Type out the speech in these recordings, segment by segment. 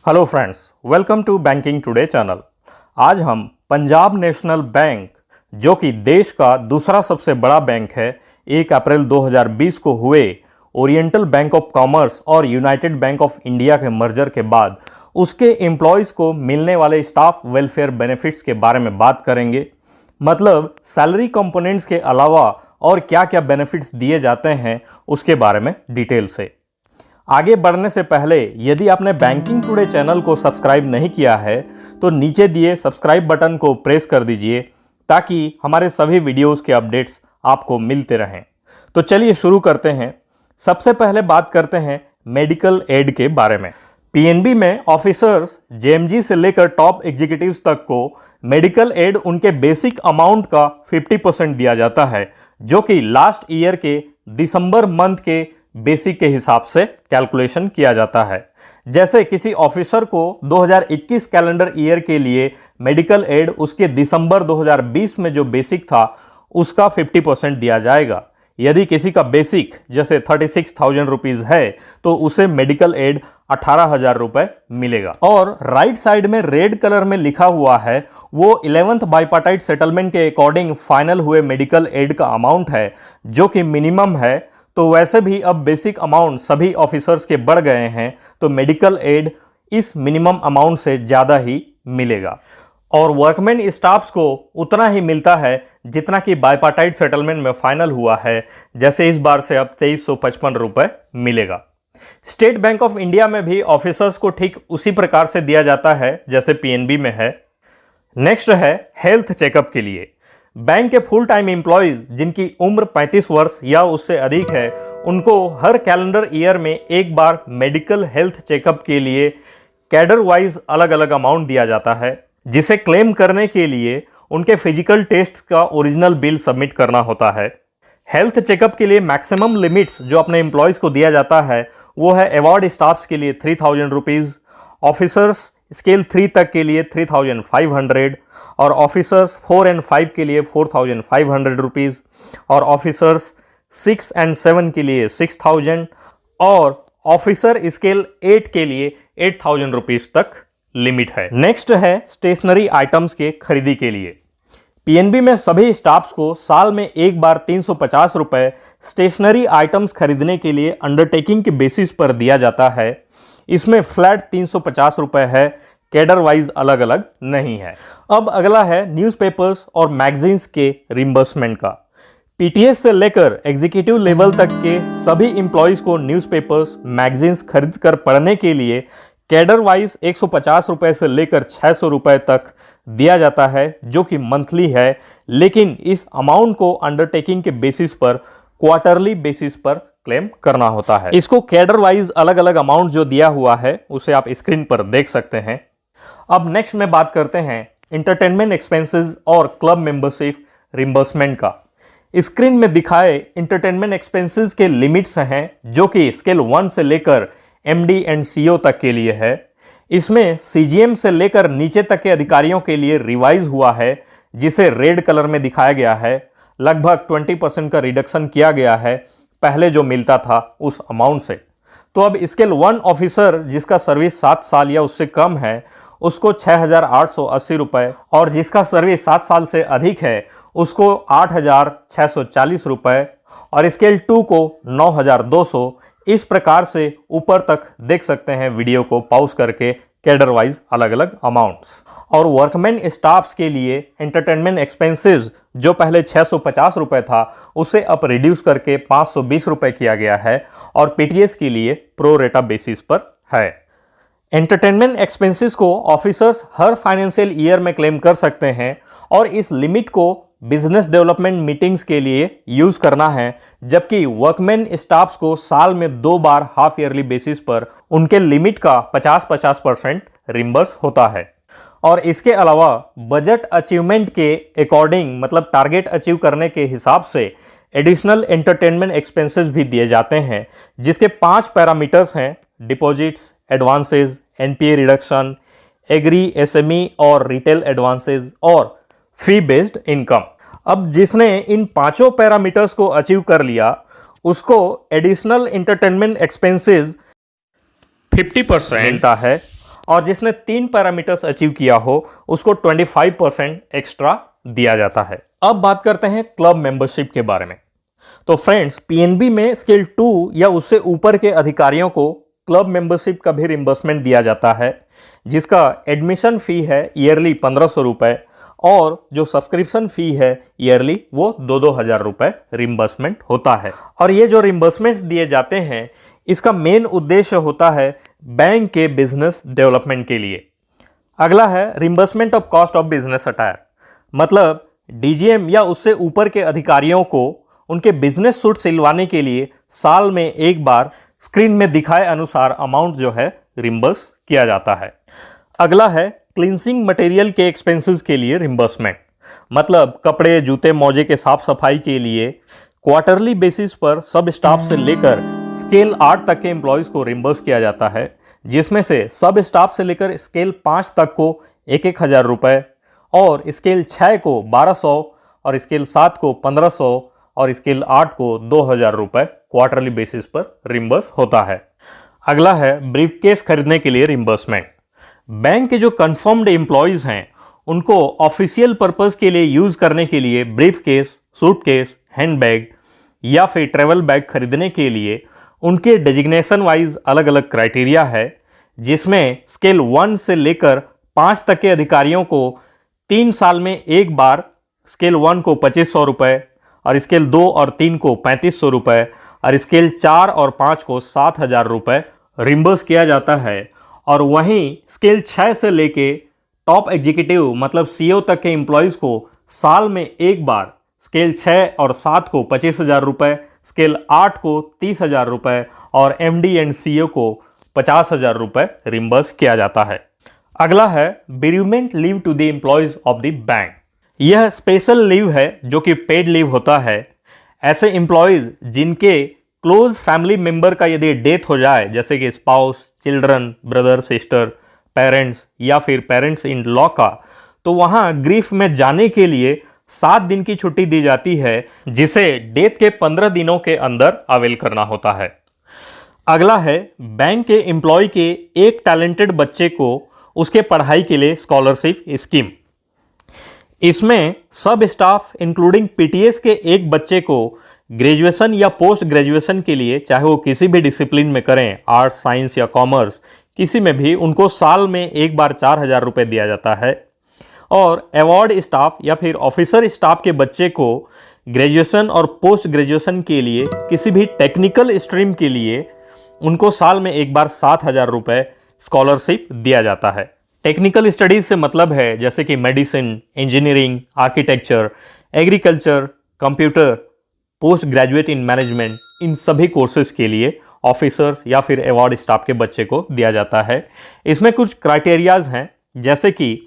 Hello friends, welcome to banking today channel. आज हम Punjab national bank, जो कि देश का दूसरा सबसे बड़ा बैंक है, 1 अप्रैल 2020 को हुए ओरिएंटल बैंक ऑफ कॉमर्स और यूनाइटेड बैंक ऑफ इंडिया के मर्जर के बाद उसके एम्प्लॉयज़ को मिलने वाले स्टाफ वेलफेयर बेनिफिट्स के बारे में बात करेंगे। मतलब सैलरी कंपोनेंट्स के अलावा और क्या क्या बेनिफिट्स दिए जाते हैं उसके बारे में डिटेल से। आगे बढ़ने से पहले यदि आपने बैंकिंग टुडे चैनल को सब्सक्राइब नहीं किया है तो नीचे दिए सब्सक्राइब बटन को प्रेस कर दीजिए ताकि हमारे सभी वीडियोस के अपडेट्स आपको मिलते रहें। तो चलिए शुरू करते हैं। सबसे पहले बात करते हैं मेडिकल एड के बारे में। पीएनबी में ऑफिसर्स जेएमजी से लेकर टॉप एग्जीक्यूटिव्स तक को मेडिकल एड उनके बेसिक अमाउंट का 50% दिया जाता है, जो कि लास्ट ईयर के दिसंबर मंथ के बेसिक के हिसाब से कैलकुलेशन किया जाता है। जैसे किसी ऑफिसर को 2021 कैलेंडर ईयर के लिए मेडिकल एड उसके दिसंबर 2020 में जो बेसिक था उसका 50% दिया जाएगा। यदि किसी का बेसिक जैसे 36,000 रुपीज है तो उसे मेडिकल एड 18,000 रुपए मिलेगा। और राइट साइड में रेड कलर में लिखा हुआ है वो 11th बाइपार्टाइट सेटलमेंट के अकॉर्डिंग फाइनल हुए मेडिकल एड का अमाउंट है, जो कि मिनिमम है। तो वैसे भी अब बेसिक अमाउंट सभी ऑफिसर्स के बढ़ गए हैं, तो मेडिकल एड इस मिनिमम अमाउंट से ज़्यादा ही मिलेगा। और वर्कमैन स्टाफ्स को उतना ही मिलता है जितना कि बाइपार्टाइट सेटलमेंट में फाइनल हुआ है। जैसे इस बार से अब 2355 रुपये मिलेगा। स्टेट बैंक ऑफ इंडिया में भी ऑफिसर्स को ठीक उसी प्रकार से दिया जाता है जैसे पीएनबी में है। नेक्स्ट है हेल्थ चेकअप के लिए। बैंक के फुल टाइम एम्प्लॉयज जिनकी उम्र 35 वर्ष या उससे अधिक है, उनको हर कैलेंडर ईयर में एक बार मेडिकल हेल्थ चेकअप के लिए कैडर वाइज अलग अलग अमाउंट दिया जाता है, जिसे क्लेम करने के लिए उनके फिजिकल टेस्ट का ओरिजिनल बिल सबमिट करना होता है। हेल्थ चेकअप के लिए मैक्सिमम लिमिट्स जो अपने एम्प्लॉयज़ को दिया जाता है वो है अवार्ड स्टाफ्स के लिए 3,000 रुपीज़, ऑफिसर्स स्केल 3 तक के लिए 3,500 और ऑफिसर्स 4 और 5 के लिए 4,500 रुपीज़ और ऑफिसर्स 6 और 7 के लिए 6,000 और ऑफिसर स्केल 8 के लिए 8,000 रुपीज़ तक लिमिट है। नेक्स्ट है स्टेशनरी आइटम्स के खरीदी के लिए। पीएनबी में सभी स्टाफ्स को साल में एक बार 350 रुपये स्टेशनरी आइटम्स खरीदने के लिए अंडरटेकिंग के बेसिस पर दिया जाता है। इसमें फ्लैट 350 रुपये है, कैडर वाइज अलग अलग नहीं है। अब अगला है न्यूज़पेपर्स और मैगजीन्स के रिम्बर्समेंट का। पीटीएस से लेकर एग्जीक्यूटिव लेवल तक के सभी इंप्लॉयज को न्यूज़पेपर्स मैगजीन्स खरीद कर पढ़ने के लिए कैडर वाइज 150 रुपये से लेकर 600 रुपये तक दिया जाता है, जो कि मंथली है। लेकिन इस अमाउंट को अंडरटेकिंग के बेसिस पर क्वार्टरली बेसिस पर क्लेम करना होता है। इसको कैडर वाइज अलग अलग अमाउंट जो दिया हुआ है उसे आप स्क्रीन पर देख सकते हैं। अब नेक्स्ट में बात करते हैं इंटरटेनमेंट एक्सपेंसेस और क्लब मेंबरशिप रिम्बर्समेंट का। स्क्रीन में दिखाए इंटरटेनमेंट एक्सपेंसेस के लिमिट्स हैं, जो कि स्केल 1 से लेकर एमडी एंड सीईओ तक के लिए है। इसमें सीजीएम से लेकर नीचे तक के अधिकारियों के लिए रिवाइज हुआ है, जिसे रेड कलर में दिखाया गया है। लगभग 20% का रिडक्शन किया गया है पहले जो मिलता था उस अमाउंट से। तो अब स्केल 1 ऑफिसर जिसका सर्विस 7 साल या उससे कम है उसको 6,880 रुपये और जिसका सर्विस 7 साल से अधिक है उसको 8,640 रुपये और स्केल 2 को 9,200। इस प्रकार से ऊपर तक देख सकते हैं वीडियो को पॉज करके कैडर वाइज अलग अलग अमाउंट्स। और वर्कमैन स्टाफ्स के लिए एंटरटेनमेंट एक्सपेंसेस जो पहले 650 रुपये था उसे अब रिड्यूस करके 520 रुपये किया गया है और पीटीएस के लिए प्रो रेटा बेसिस पर है। एंटरटेनमेंट एक्सपेंसेस को ऑफिसर्स हर फाइनेंशियल ईयर में क्लेम कर सकते हैं और इस लिमिट को बिजनेस डेवलपमेंट मीटिंग्स के लिए यूज करना है, जबकि वर्कमैन स्टाफ्स को साल में 2 बार हाफ ईयरली बेसिस पर उनके लिमिट का 50% रिम्बर्स होता है। और इसके अलावा बजट अचीवमेंट के अकॉर्डिंग, मतलब टारगेट अचीव करने के हिसाब से एडिशनल एंटरटेनमेंट एक्सपेंसेस भी दिए जाते हैं, जिसके 5 पैरामीटर्स हैं: deposits, advances, NPA reduction, agri, SME और रिटेल एडवांसेस और फी बेस्ड इनकम। अब जिसने इन 5 पैरामीटर्स को अचीव कर लिया उसको एडिशनल एंटरटेनमेंट एक्सपेंसेस 50% मिलता है और जिसने 3 पैरामीटर्स अचीव किया हो उसको 25% एक्स्ट्रा दिया जाता है। अब बात करते हैं क्लब मेंबरशिप के बारे में। तो फ्रेंड्स, पीएनबी में स्केल 2 या उससे ऊपर के अधिकारियों को क्लब मेंबरशिप का भी रिम्बर्समेंट दिया जाता है, जिसका एडमिशन फी है ईयरली 1500 रुपए और जो सब्सक्रिप्शन फी है ईयरली वो 2-2 हज़ार रुपए रिम्बर्समेंट होता है। और ये जो रिम्बर्समेंट्स दिए जाते हैं इसका मेन उद्देश्य होता है बैंक के बिजनेस डेवलपमेंट के लिए। अगला है reimbursement of cost of business attire, मतलब डीजीएम या उससे ऊपर के अधिकारियों को उनके बिजनेस सूट सिलवाने के लिए साल में एक बार स्क्रीन में दिखाए अनुसार अमाउंट जो है रिम्बर्स किया जाता है। अगला है क्लींसिंग मटेरियल के एक्सपेंसेस के लिए रिम्बर्समेंट, मतलब कपड़े, जूते, मोजे के साफ सफाई के लिए क्वार्टरली बेसिस पर सब स्टाफ से लेकर स्केल 8 तक के एम्प्लॉयज़ को रिम्बर्स किया जाता है, जिसमें से सब स्टाफ से लेकर स्केल 5 तक को 1-1 हज़ार रुपये और स्केल 6 को 1200 और स्केल 7 को 1500 और स्केल 8 को 2000 रुपये क्वार्टरली बेसिस पर रिम्बर्स होता है। अगला है ब्रीफकेस खरीदने के लिए रिम्बर्समेंट। बैंक के जो कंफर्म्ड एम्प्लॉयज़ हैं उनको ऑफिशियल पर्पस के लिए यूज़ करने के लिए ब्रीफकेस, सूटकेस, हैंडबैग या फिर ट्रैवल बैग खरीदने के लिए उनके डेजिग्नेशन वाइज अलग अलग क्राइटेरिया है, जिसमें स्केल 1 से लेकर 5 तक के अधिकारियों को 3 साल में एक बार स्केल 1 को 2500 रुपये और स्केल 2 और 3 को 3500 रुपये और स्केल 4 और 5 को 7000 रुपये रिम्बर्स किया जाता है। और वहीं स्केल 6 से लेके टॉप एग्जीक्यूटिव मतलब सीईओ तक के एम्प्लॉयज़ को साल में एक बार स्केल 6 और 7 को 25,000 रुपये, स्केल 8 को 30,000 रुपये और एमडी एंड सीईओ को 50,000 रुपये रिम्बर्स किया जाता है। अगला है bereavement leave to the employees of the bank. यह स्पेशल लीव है जो कि पेड लीव होता है। ऐसे एम्प्लॉयज़ जिनके क्लोज फैमिली मेंबर का यदि डेथ हो जाए, जैसे कि spouse, children, brother, sister, parents या फिर पेरेंट्स इन लॉ का, तो वहाँ ग्रीफ में जाने के लिए 7 दिन की छुट्टी दी जाती है, जिसे डेथ के 15 दिनों के अंदर अवेल करना होता है। अगला है बैंक के एम्प्लॉय के एक टैलेंटेड बच्चे को उसके पढ़ाई के लिए स्कॉलरशिप स्कीम। इसमें सब स्टाफ इंक्लूडिंग पीटीएस के एक बच्चे को ग्रेजुएशन या पोस्ट ग्रेजुएशन के लिए, चाहे वो किसी भी डिसिप्लिन में करें, आर्ट्स, साइंस या कॉमर्स, किसी में भी, उनको साल में एक बार 4,000 रुपये दिया जाता है। और अवार्ड स्टाफ या फिर ऑफिसर स्टाफ के बच्चे को ग्रेजुएशन और पोस्ट ग्रेजुएशन के लिए किसी भी टेक्निकल स्ट्रीम के लिए उनको साल में एक बार 7,000 रुपये स्कॉलरशिप दिया जाता है। टेक्निकल स्टडीज से मतलब है जैसे कि medicine, engineering, architecture, agriculture, computer, post graduate in management, इन सभी कोर्सेज के लिए ऑफिसर्स या फिर अवार्ड स्टाफ के बच्चे को दिया जाता है। इसमें कुछ क्राइटेरियाज हैं, जैसे कि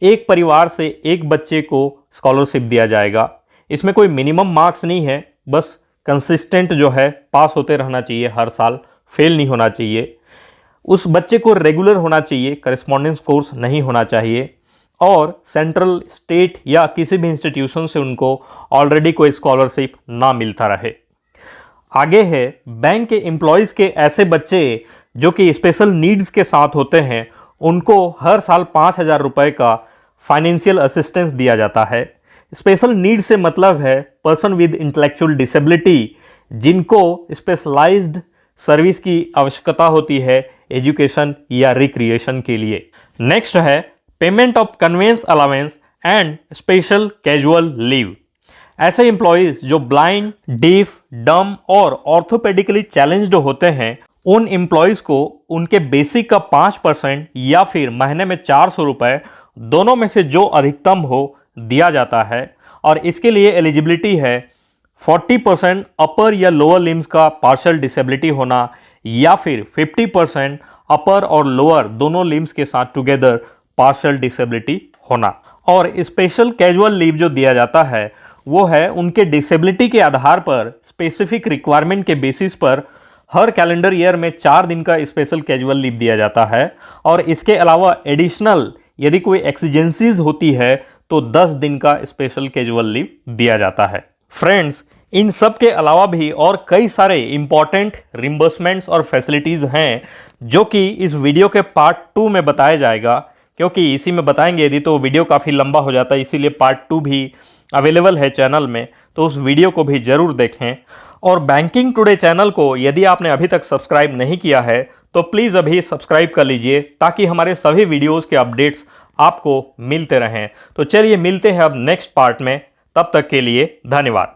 एक परिवार से एक बच्चे को स्कॉलरशिप दिया जाएगा। इसमें कोई मिनिमम मार्क्स नहीं है, बस कंसिस्टेंट जो है पास होते रहना चाहिए, हर साल फेल नहीं होना चाहिए। उस बच्चे को रेगुलर होना चाहिए, करेस्पॉन्डेंस कोर्स नहीं होना चाहिए और सेंट्रल, स्टेट या किसी भी इंस्टीट्यूशन से उनको ऑलरेडी कोई स्कॉलरशिप ना मिलता रहे। आगे है बैंक के एम्प्लॉयज़ के ऐसे बच्चे जो कि स्पेशल नीड्स के साथ होते हैं, उनको हर साल 5,000 रुपये का फाइनेंशियल असिस्टेंस दिया जाता है। स्पेशल नीड से मतलब है पर्सन विद इंटेलेक्चुअल डिसेबिलिटी, जिनको स्पेशलाइज्ड सर्विस की आवश्यकता होती है एजुकेशन या रिक्रिएशन के लिए। नेक्स्ट है payment of convince allowance and special casual leave. ऐसे एम्प्लॉयज़ जो ब्लाइंड, डीफ, डम और ऑर्थोपेडिकली चैलेंज्ड होते हैं, उन एम्प्लॉयज़ को उनके बेसिक का 5% या फिर महीने में 400 रुपये, दोनों में से जो अधिकतम हो दिया जाता है। और इसके लिए एलिजिबिलिटी है 40% अपर या लोअर लिम्स का पार्शियल डिसेबिलिटी होना या फिर 50% अपर और लोअर दोनों लिम्स के साथ टुगेदर पार्शियल डिसेबिलिटी होना। और स्पेशल कैजुअल लीव जो दिया जाता है वो है उनके डिसेबिलिटी के आधार पर स्पेसिफिक रिक्वायरमेंट के बेसिस पर हर कैलेंडर ईयर में 4 दिन का स्पेशल कैजुअल लीव दिया जाता है। और इसके अलावा एडिशनल यदि कोई एक्सीजेंसीज होती है तो 10 दिन का स्पेशल कैजुअल लीव दिया जाता है। फ्रेंड्स, इन सब के अलावा भी और कई सारे इंपॉर्टेंट रिम्बर्समेंट्स और फैसिलिटीज़ हैं जो कि इस वीडियो के पार्ट 2 में बताया जाएगा, क्योंकि इसी में बताएंगे यदि तो वीडियो काफ़ी लंबा हो जाता है, इसीलिए पार्ट 2 भी अवेलेबल है चैनल में, तो उस वीडियो को भी ज़रूर देखें। और बैंकिंग टुडे चैनल को यदि आपने अभी तक सब्सक्राइब नहीं किया है तो प्लीज़ अभी सब्सक्राइब कर लीजिए ताकि हमारे सभी वीडियोज़ के अपडेट्स आपको मिलते रहें। तो चलिए मिलते हैं अब नेक्स्ट पार्ट में, तब तक के लिए धन्यवाद।